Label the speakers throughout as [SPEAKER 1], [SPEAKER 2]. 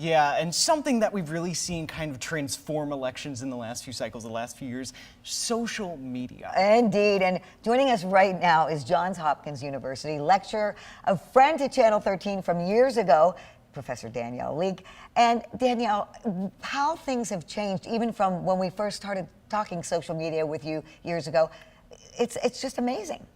[SPEAKER 1] Yeah, and something that we've really seen kind of transform elections in the last few cycles, the last few years, social media.
[SPEAKER 2] Indeed, and joining us right now is Johns Hopkins University lecturer, a friend to Channel 13 from years ago, Professor Danielle Leake. And Danielle, how things have changed even from when we first started talking social media with you years ago. It's just amazing.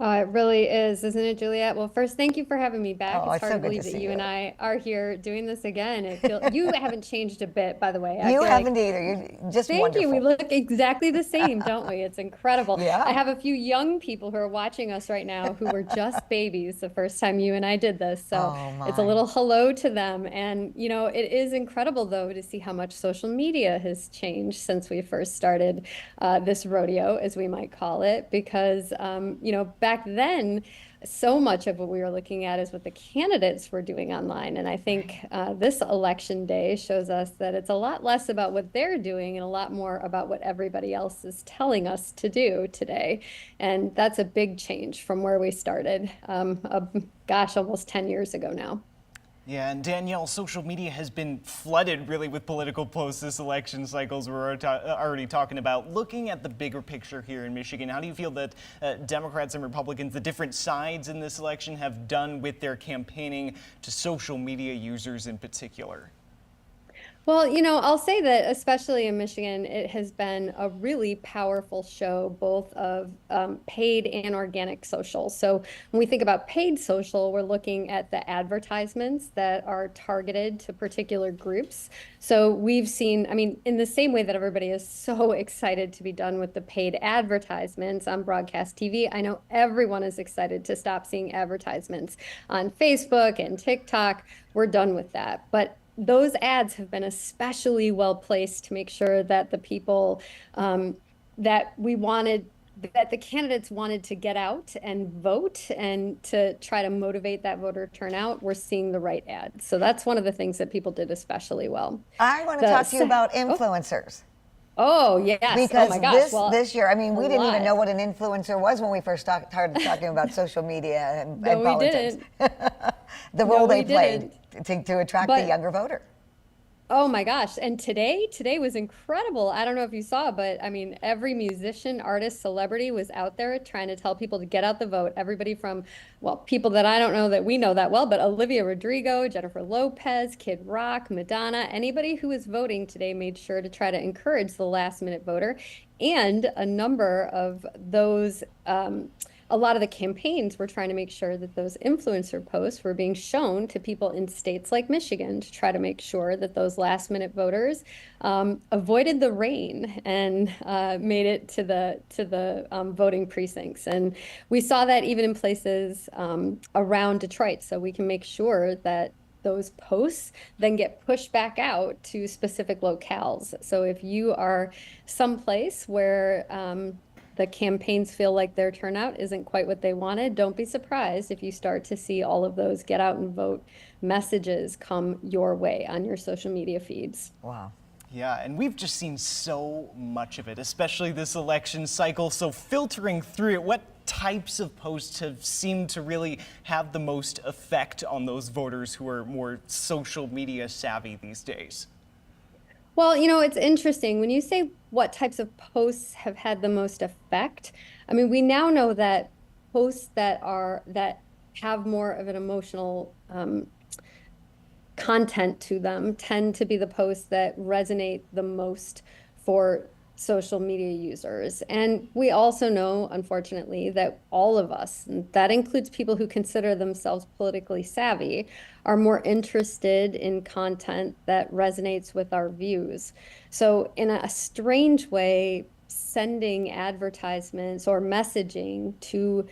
[SPEAKER 3] It really is, isn't it, Juliet? Well, first, thank you for having me back.
[SPEAKER 2] Oh,
[SPEAKER 3] It's hard
[SPEAKER 2] so
[SPEAKER 3] to
[SPEAKER 2] good to
[SPEAKER 3] believe that
[SPEAKER 2] see
[SPEAKER 3] you
[SPEAKER 2] you.
[SPEAKER 3] and I are here doing this again. You haven't changed a bit, by the way.
[SPEAKER 2] You haven't either. You're just
[SPEAKER 3] Thank
[SPEAKER 2] wonderful.
[SPEAKER 3] you. We look exactly the same, don't we? It's incredible.
[SPEAKER 2] Yeah.
[SPEAKER 3] I have a few young people who are watching us right now who were just babies the first time you and I did this. So
[SPEAKER 2] Oh,
[SPEAKER 3] it's a
[SPEAKER 2] my.
[SPEAKER 3] little hello to them. And, it is incredible, though, to see how much social media has changed since we first started this rodeo, as we might call it, because, back then, so much of what we were looking at is what the candidates were doing online. And I think this election day shows us that it's a lot less about what they're doing and a lot more about what everybody else is telling us to do today. And that's a big change from where we started, almost 10 years ago now.
[SPEAKER 1] Yeah, and Danielle, social media has been flooded really with political posts this election cycle, as we're already talking about. Looking at the bigger picture here in Michigan, how do you feel that Democrats and Republicans, the different sides in this election, have done with their campaigning to social media users in particular?
[SPEAKER 3] Well, I'll say that especially in Michigan, it has been a really powerful show, both of paid and organic social. So when we think about paid social, we're looking at the advertisements that are targeted to particular groups. So we've seen, in the same way that everybody is so excited to be done with the paid advertisements on broadcast TV, I know everyone is excited to stop seeing advertisements on Facebook and TikTok. We're done with that. But those ads have been especially well placed to make sure that the people that the candidates wanted to get out and vote and to try to motivate that voter turnout, we're seeing the right ads. So that's one of the things that people did especially well.
[SPEAKER 2] I want to talk to you about influencers.
[SPEAKER 3] Oh, yes.
[SPEAKER 2] Because
[SPEAKER 3] oh my gosh.
[SPEAKER 2] this year, we didn't even know
[SPEAKER 3] lot.
[SPEAKER 2] what an influencer was when we first started talking about social media and
[SPEAKER 3] No, we
[SPEAKER 2] politics.
[SPEAKER 3] didn't.
[SPEAKER 2] The role
[SPEAKER 3] No,
[SPEAKER 2] they
[SPEAKER 3] we
[SPEAKER 2] played
[SPEAKER 3] didn't.
[SPEAKER 2] to attract the
[SPEAKER 3] But
[SPEAKER 2] younger voter.
[SPEAKER 3] Oh my gosh. And today was incredible. I don't know if you saw, but every musician, artist, celebrity was out there trying to tell people to get out the vote. Everybody from, well, people that I don't know that we know that well, but Olivia Rodrigo, Jennifer Lopez, Kid Rock, Madonna, anybody who was voting today made sure to try to encourage the last minute voter. And a number of those, a lot of the campaigns were trying to make sure that those influencer posts were being shown to people in states like Michigan to try to make sure that those last minute voters avoided the rain and made it to the voting precincts. And we saw that even in places around Detroit. So we can make sure that those posts then get pushed back out to specific locales. So if you are someplace where the campaigns feel like their turnout isn't quite what they wanted, don't be surprised if you start to see all of those get out and vote messages come your way on your social media feeds.
[SPEAKER 2] Wow.
[SPEAKER 1] Yeah, and we've just seen so much of it, especially this election cycle. So filtering through it, what types of posts have seemed to really have the most effect on those voters who are more social media savvy these days?
[SPEAKER 3] Well, it's interesting when you say what types of posts have had the most effect. We now know that posts that have more of an emotional content to them tend to be the posts that resonate the most for social media users. And we also know, unfortunately, that all of us, and that includes people who consider themselves politically savvy, are more interested in content that resonates with our views. So in a strange way, sending advertisements or messaging to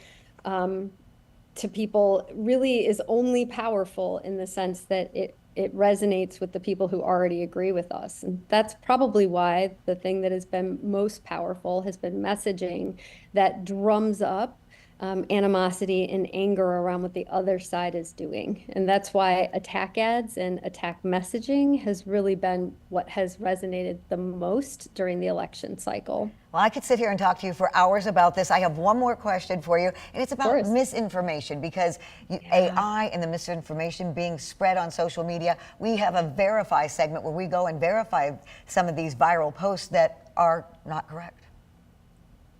[SPEAKER 3] people really is only powerful in the sense that it resonates with the people who already agree with us. And that's probably why the thing that has been most powerful has been messaging that drums up animosity and anger around what the other side is doing. And that's why attack ads and attack messaging has really been what has resonated the most during the election cycle.
[SPEAKER 2] Well, I could sit here and talk to you for hours about this. I have one more question for you, and it's about
[SPEAKER 3] course.
[SPEAKER 2] misinformation, because AI and the misinformation being spread on social media. We have a Verify segment where we go and verify some of these viral posts that are not correct.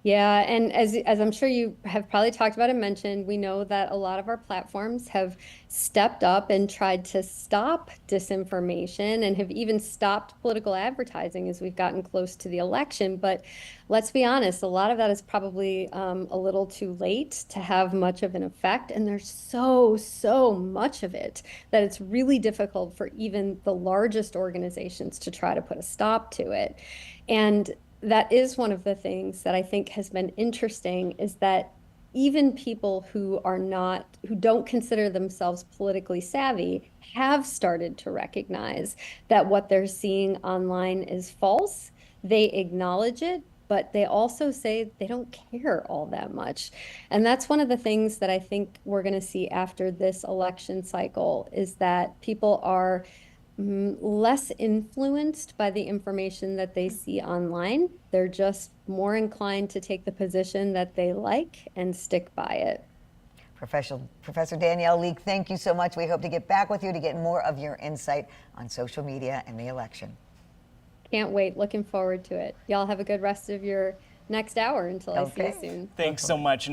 [SPEAKER 3] Yeah, and as I'm sure you have probably talked about and mentioned, we know that a lot of our platforms have stepped up and tried to stop disinformation and have even stopped political advertising as we've gotten close to the election. But let's be honest, a lot of that is probably a little too late to have much of an effect. And there's so much of it that it's really difficult for even the largest organizations to try to put a stop to it. And that is one of the things that I think has been interesting, is that even people who don't consider themselves politically savvy have started to recognize that what they're seeing online is false. They acknowledge it, but they also say they don't care all that much. And that's one of the things that I think we're going to see after this election cycle, is that people are less influenced by the information that they see online. They're just more inclined to take the position that they like and stick by it.
[SPEAKER 2] Professor Danielle Leake, thank you so much. We hope to get back with you to get more of your insight on social media and the election.
[SPEAKER 3] Can't wait. Looking forward to it. Y'all have a good rest of your next hour until I see you
[SPEAKER 2] Okay.
[SPEAKER 3] soon.
[SPEAKER 1] Thanks so much.